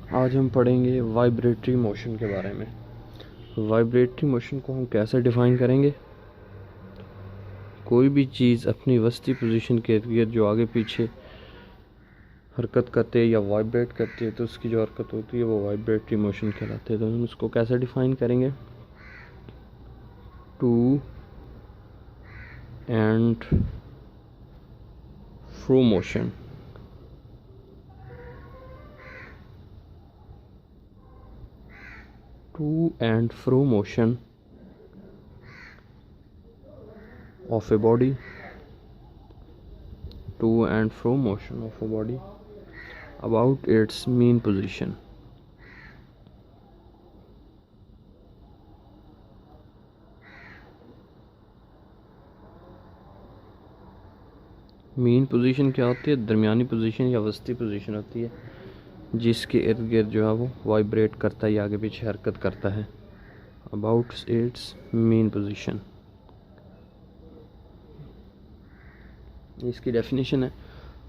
आज हम पढ़ेंगे वाइब्रेटरी मोशन के बारे में। वाइब्रेटरी मोशन को हम कैसे डिफ़ाइन करेंगे? कोई भी चीज़ अपनी वस्ती पोजीशन के इर्द गिर्द जो आगे पीछे हरकत करते हैं या वाइब्रेट करती है तो उसकी जो हरकत होती है वो वाइब्रेटरी मोशन कहलाते हैं। तो हम उसको कैसे डिफ़ाइन करेंगे? To and fro motion. To and fro motion of a body. To and fro motion of a body about its mean position. Mean position क्या होती है? दरमियानी पोजीशन या वस्ती पोजीशन होती है जिसके इर्द गिर्द जो है वो वाइब्रेट करता है या आगे पीछे हरकत करता है। About it's mean position. इसकी डेफिनेशन है,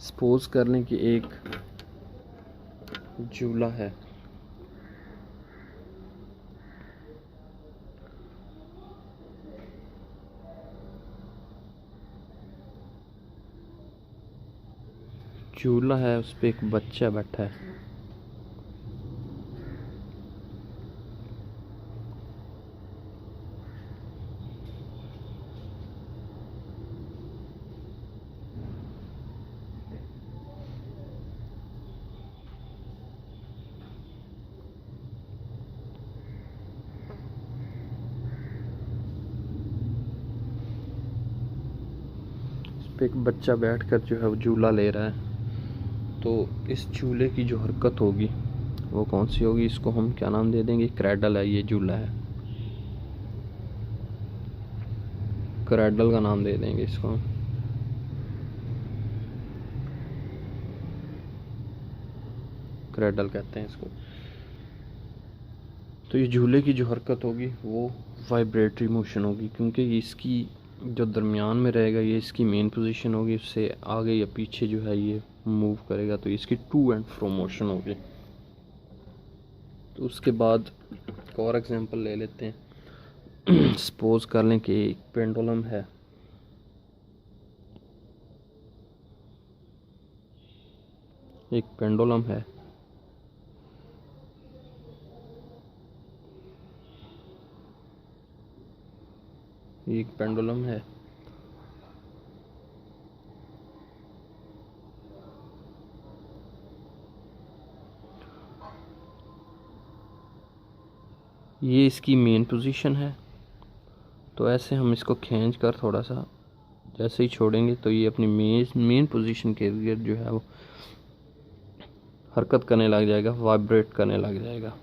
सपोज कर लें कि एक झूला है। झूला है, उस पर एक बच्चा बैठा है। पे एक बच्चा बैठकर जो है वो झूला ले रहा है। तो इस झूले की जो हरकत होगी वो कौन सी होगी? इसको हम क्या नाम दे देंगे? क्रैडल है, ये झूला है, क्रैडल का नाम दे देंगे इसको हम। क्रैडल कहते हैं इसको। तो ये झूले की जो हरकत होगी वो वाइब्रेटरी मोशन होगी, क्योंकि इसकी जो दरमियान में रहेगा ये इसकी मेन पोजीशन होगी, उससे आगे या पीछे जो है ये मूव करेगा, तो इसकी टू एंड फ्रो मोशन होगी। तो उसके बाद एक और एग्जांपल ले लेते हैं। सपोज कर लें कि एक पेंडुलम है। एक पेंडुलम है, एक पेंडुलम है। ये इसकी मेन पोजीशन है। तो ऐसे हम इसको खींच कर थोड़ा सा जैसे ही छोड़ेंगे तो ये अपनी मेन पोजीशन के इर्द गिर्द जो है वो हरकत करने लग जाएगा, वाइब्रेट करने लग जाएगा।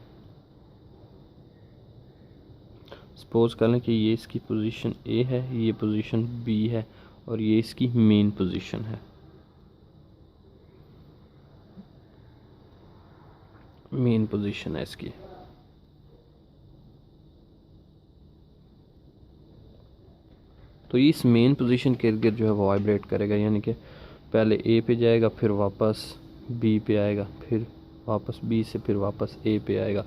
सपोज कर लें कि ये इसकी पोजीशन ए है, ये पोजीशन बी है और ये इसकी मेन पोजीशन है। मेन पोजीशन है इसकी। तो इस मेन पोजीशन के इर्द गिर्द जो है वो वाइब्रेट करेगा, यानी कि पहले ए पे जाएगा, फिर वापस बी पे आएगा, फिर वापस बी से फिर वापस ए पे आएगा।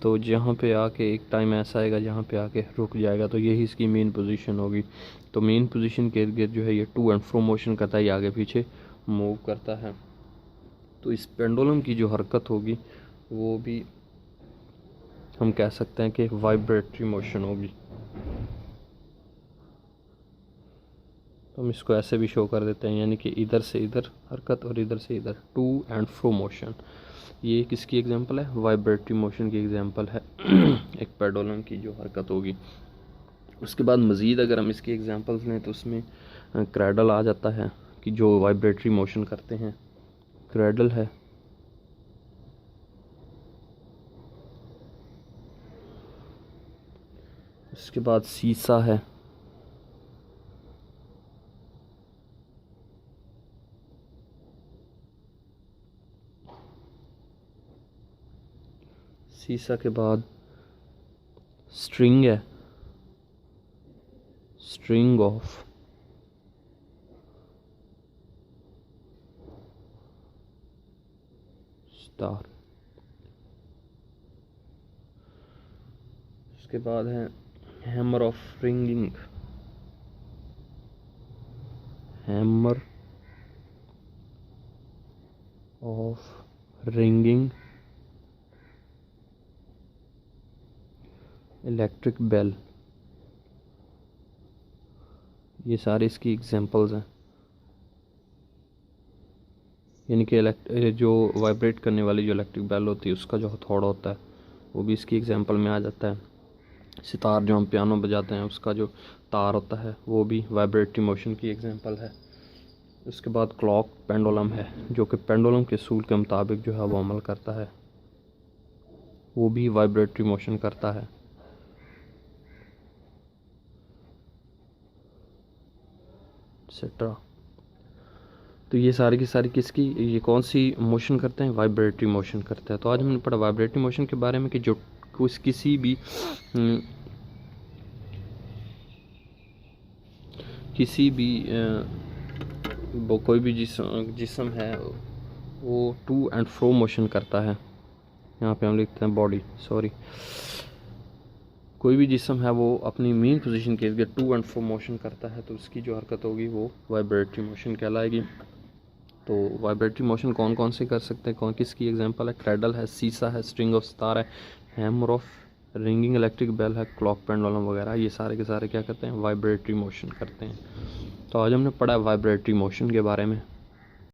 तो जहाँ पे आके एक टाइम ऐसा आएगा जहाँ पे आके रुक जाएगा, तो यही इसकी मेन पोजीशन होगी। तो मेन पोजीशन के इर्द गिर्द जो है ये टू एंड फ्रो मोशन करता है, ये आगे पीछे मूव करता है। तो इस पेंडुलम की जो हरकत होगी वो भी हम कह सकते हैं कि वाइब्रेटरी मोशन होगी। तो हम इसको ऐसे भी शो कर देते हैं, यानी कि इधर से इधर हरकत और इधर से इधर, टू एंड फ्रो मोशन। ये किसकी एग्जांपल है? वाइब्रेटरी मोशन की एग्जांपल है। एक पेंडुलम की जो हरकत होगी। उसके बाद मज़ीद अगर हम इसकी एग्जांपल्स लें तो उसमें क्रैडल आ जाता है कि जो वाइब्रेटरी मोशन करते हैं। क्रैडल है, उसके बाद सीसा है, सीसा के बाद स्ट्रिंग है, स्ट्रिंग ऑफ स्टार। उसके बाद है hammer of ringing, hammer of ringing, electric bell, ये सारे इसकी एग्जांपल्स हैं। यानी कि जो वाइब्रेट करने वाली जो इलेक्ट्रिक बेल होती है उसका जो हथौड़ा होता है वो भी इसकी एग्जांपल में आ जाता है। सितार जो हम पियानो बजाते हैं उसका जो तार होता है वो भी वाइब्रेटरी मोशन की एग्जांपल है। उसके बाद क्लॉक पेंडुलम है, जो कि पेंडुलम के असूल के मुताबिक जो है वो अमल करता है, वो भी वाइब्रेटरी मोशन करता है। एक्सेट्रा। तो ये सारी की सारी किसकी, ये कौन सी मोशन करते हैं, वाइब्रेटरी मोशन करते हैं। तो आज हमने पढ़ा वाइब्रेटरी मोशन के बारे में कि जो किसी भी वो कोई भी जिस्म है वो टू एंड फ्रो मोशन करता है। यहाँ पे हम लिखते हैं बॉडी, सॉरी, कोई भी जिस्म है वो अपनी मेन पोजीशन के इर्द टू एंड फ्रो मोशन करता है, तो उसकी जो हरकत होगी वो वाइब्रेटरी मोशन कहलाएगी। तो वाइब्रेटरी मोशन कौन कौन से कर सकते हैं, कौन किसकी एग्जांपल है, क्रैडल है, सीसा है, स्ट्रिंग ऑफ स्टार है, hammer of ringing electric bell है, क्लॉक पेंडुलम वगैरह, ये सारे के सारे क्या करते हैं, वाइब्रेटरी मोशन करते हैं। तो आज हमने पढ़ा वाइब्रेटरी मोशन के बारे में।